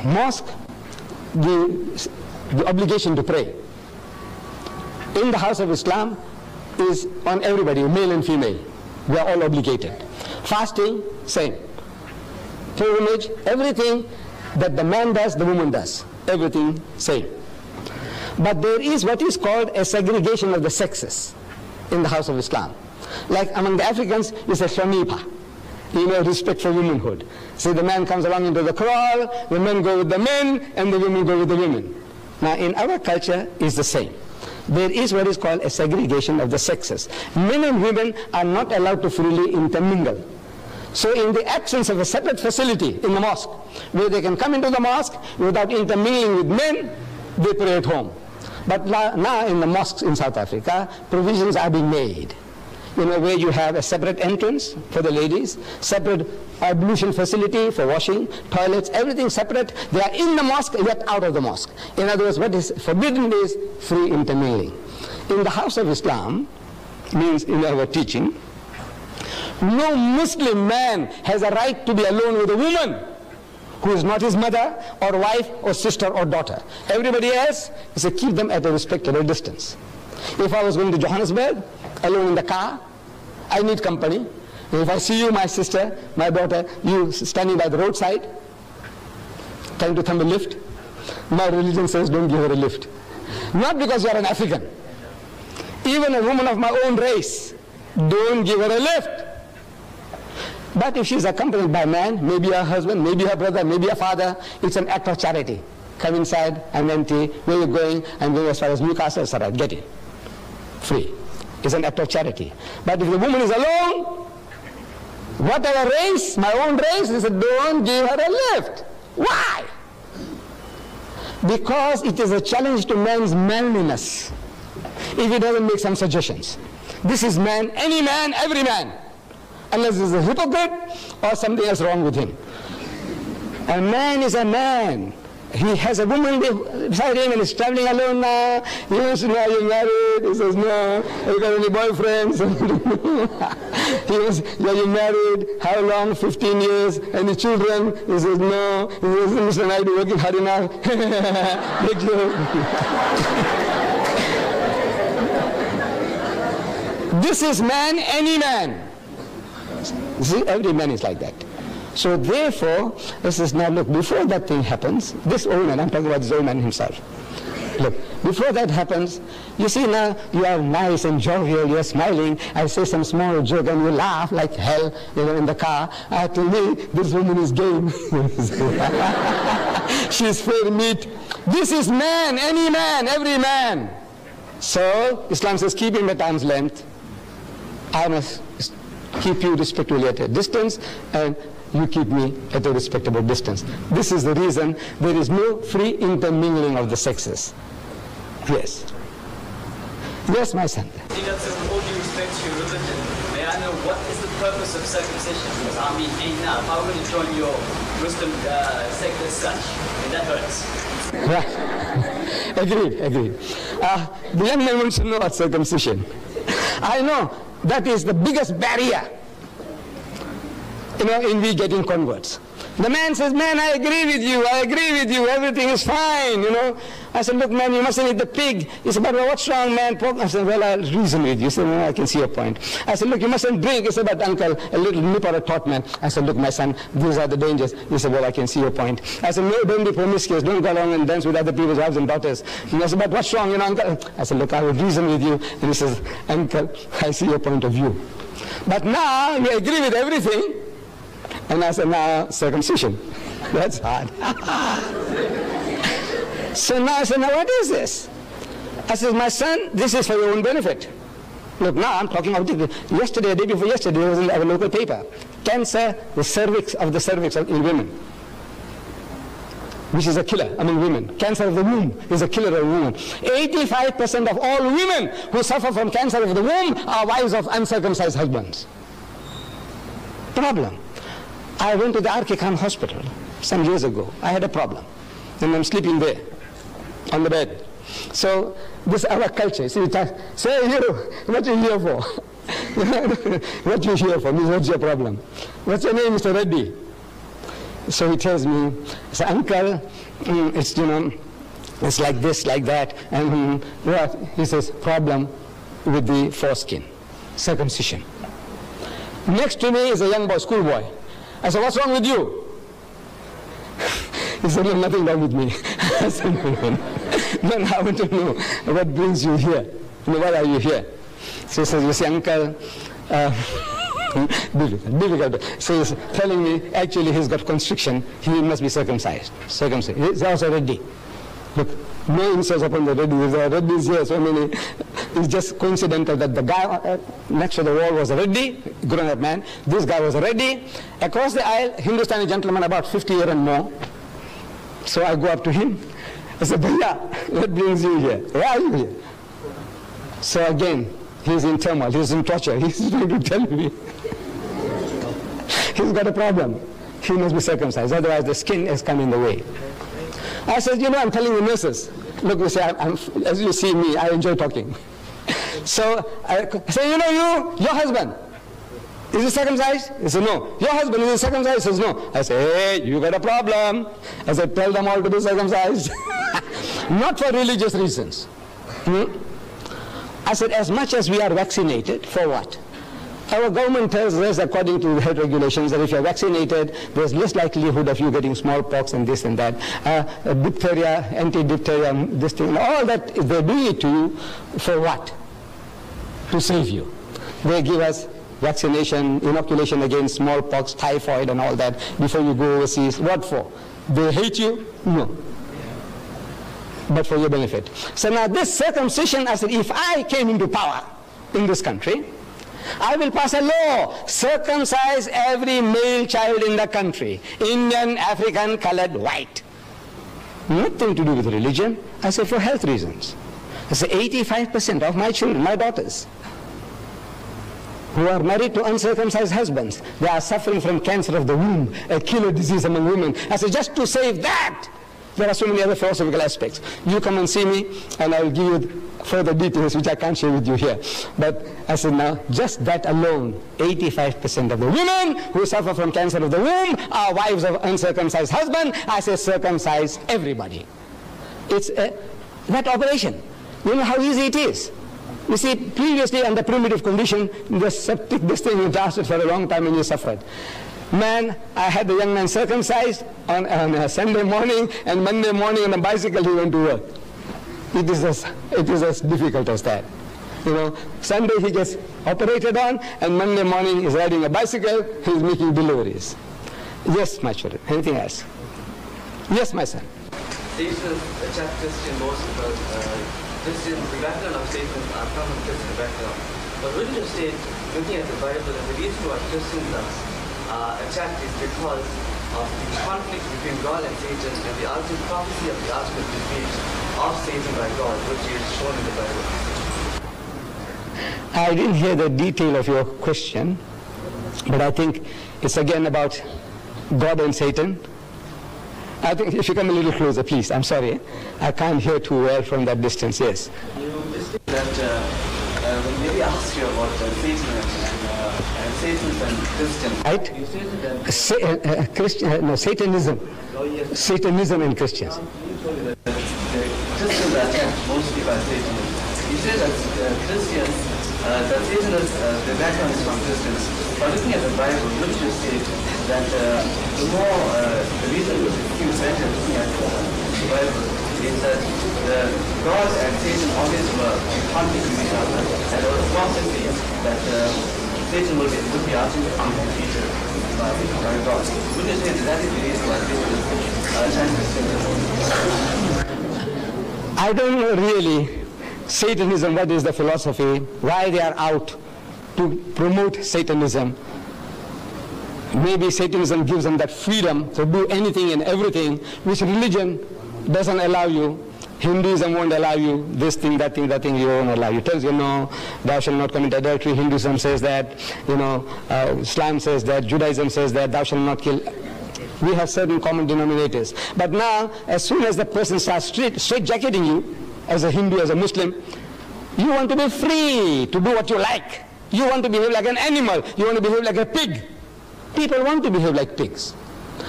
mosque, the obligation to pray in the house of Islam is on everybody, male and female. We are all obligated. Fasting, same. Pilgrimage, everything that the man does, the woman does. Everything, same. But there is what is called a segregation of the sexes in the house of Islam. Like among the Africans, it's a shamipa. Respect for womanhood. So the man comes along into the kraal, the men go with the men, and the women go with the women. Now in our culture, it's the same. There is what is called a segregation of the sexes. Men and women are not allowed to freely intermingle. So in the absence of a separate facility in the mosque, where they can come into the mosque without intermingling with men, they pray at home. But now in the mosques in South Africa, provisions are being made. Where you have a separate entrance for the ladies, separate ablution facility for washing, toilets, everything separate. They are in the mosque, yet out of the mosque. In other words, what is forbidden is free intermingling. In the house of Islam, means in our teaching, no Muslim man has a right to be alone with a woman who is not his mother or wife or sister or daughter. Everybody else is to keep them at a respectable distance. If I was going to Johannesburg, alone in the car, I need company. If I see you, my sister, my daughter, you standing by the roadside, trying to thumb a lift, my religion says don't give her a lift. Not because you are an African. Even a woman of my own race, don't give her a lift. But if she is accompanied by a man, maybe her husband, maybe her brother, maybe her father, it's an act of charity. Come inside, I'm empty, where are you going? I'm going as far as Newcastle, it's all right, get in. Free. It's an act of charity. But if the woman is alone, whatever race, my own race, they said, don't give her a lift. Why? Because it is a challenge to man's manliness if he doesn't make some suggestions. This is man, any man, every man, unless he's a hypocrite or something else wrong with him. A man is a man. He has a woman beside him and is traveling alone now. He wants to know, are you married? He says, no. Have you got any boyfriends? He was, are you married? How long? 15 years. Any children? He says, no. He says, Mr. Naidu, working hard enough. Big joke. This is man, any man. See, every man is like that. So therefore, this is now, look, before that thing happens, this old man, I'm talking about this old man himself. Look, before that happens, you see now, you are nice and jovial, you're smiling, I say some small joke and you laugh like hell, in the car. To me, this woman is game. She's fair meat. This is man, any man, every man. So, Islam says, keep him at arm's length. I must keep you respectfully at a distance, and you keep me at a respectable distance. This is the reason there is no free intermingling of the sexes. Yes. Yes, my son. Deidat says, with all due respect to your religion, may I know what is the purpose of circumcision? Because I mean, now, if I were to join your Muslim sect as such, that hurts. Right. Agreed. The young man wants to know about circumcision. I know that is the biggest barrier, in we getting converts. The man says, man, I agree with you, everything is fine, I said, look, man, you mustn't eat the pig. He said, but what's wrong, man? Pork? I said, well, I'll reason with you. He said, no, I can see your point. I said, look, you mustn't drink. He said, but uncle, a little nip or a tot, man. I said, look, my son, these are the dangers. He said, well, I can see your point. I said, no, don't be promiscuous. Don't go along and dance with other people's wives and daughters. And I said, but what's wrong, uncle? I said, look, I will reason with you. And he says, uncle, I see your point of view. But now, you agree with everything. And I said, now, circumcision. That's hard. So now I said, now what is this? I said, my son, this is for your own benefit. Look, now I'm talking about yesterday, the day before yesterday, it was in our local paper. Cancer, the cervix in women, which is a killer among women. Cancer of the womb is a killer of women. 85% of all women who suffer from cancer of the womb are wives of uncircumcised husbands. Problem. I went to the R.K. Khan hospital some years ago. I had a problem. And I'm sleeping there on the bed. So this is our culture. See, say, what are you here for? What are you here for? What's your problem? What's your name, Mr. Reddy? So he tells me, so uncle, it's, you know, it's like this, like that, and what? He says, problem with the foreskin, circumcision. Next to me is a young boy, schoolboy. I said, what's wrong with you? He said, no, nothing wrong with me. I said, no, I want to know what brings you here. Why are you here? So he says, you see, uncle, difficult. So he's telling me, actually he's got constriction, he must be circumcised. He's also ready. Look, no insults upon the ready. The ready is here, so many. It's just coincidental that the guy next to the wall was a reddy, grown-up man. This guy was a reddy. Across the aisle, Hindustani gentleman about 50 years and more. So I go up to him. I said, Bhaiya, what brings you here? Why are you here? So again, he's in turmoil, he's in torture. He's trying to tell me. He's got a problem. He must be circumcised, otherwise the skin has come in the way. I said, you know, I'm telling the nurses. Look, you see, as you see me, I enjoy talking. So I say, you know, your husband, is he circumcised? He said, no. Your husband, is he circumcised? He says, no. I say, hey, you got a problem. I said, tell them all to be circumcised. Not for religious reasons. I said, as much as we are vaccinated, for what? Our government tells us, according to the health regulations, that if you're vaccinated, there's less likelihood of you getting smallpox and this and that. Diphtheria, anti-diphtheria, this thing, all that, they do it to you for what? To save you. They give us vaccination, inoculation against smallpox, typhoid and all that before you go overseas. What for? They hate you? No. But for your benefit. So now this circumcision, I said, if I came into power in this country, I will pass a law, circumcise every male child in the country, Indian, African, colored, white. Nothing to do with religion. I say for health reasons. I say 85% of my children, my daughters, who are married to uncircumcised husbands, they are suffering from cancer of the womb, a killer disease among women. I say just to save that, there are so many other philosophical aspects. You come and see me, and I will give you further details which I can't share with you here. But I said now, just that alone, 85% of the women who suffer from cancer of the womb are wives of uncircumcised husband. I say circumcise everybody. It's that operation. You know how easy it is. You see, previously under primitive condition, the septic, this thing lasted for a long time and you suffered. Man, I had the young man circumcised on a Sunday morning, and Monday morning on a bicycle he went to work. It is as difficult as that. You know, Sunday he gets operated on, and Monday morning he's riding a bicycle, he's making deliveries. Yes, my children. Anything else? Yes, my son. Satan attack Christian most about Christian, the background of Satan are from a Christian background. But wouldn't you say, looking at the Bible, that the reason why Christians are attacked is because of the conflict between God and Satan and the ultimate prophecy of the ultimate defeat of Satan by God, which is shown in the Bible? I didn't hear the detail of your question, but I think it's again about God and Satan. I think if you come a little closer, please. I'm sorry. I can't hear too well from that distance. Yes. You just that when maybe asked you about Satan and Satan and Christian. Right? You stated that Satanism. Oh, yes. Satanism in Christians. You told me that the Christians are attacked mostly by Satan. You said that Christians, that Satan is, the background is from Christians. But looking at the Bible, wouldn't you state that the more, the reason you better looking at the Bible is that God and Satan always were in conflict with each other, and there was a prophecy that Satan would be ultimately defeated by God. Wouldn't you say that is the reason why Satan is anti-Christian? I don't know really Satanism, what is the philosophy, why they are out to promote Satanism. Maybe Satanism gives them that freedom to do anything and everything which religion doesn't allow you. Hinduism won't allow you this thing, that thing, you won't allow you. Tells you no, thou shalt not commit adultery. Hinduism says that, Islam says that, Judaism says that, thou shalt not kill. We have certain common denominators. But now, as soon as the person starts straight-jacketing you, as a Hindu, as a Muslim, you want to be free to do what you like. You want to behave like an animal. You want to behave like a pig. People want to behave like pigs.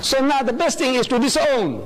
So now the best thing is to disown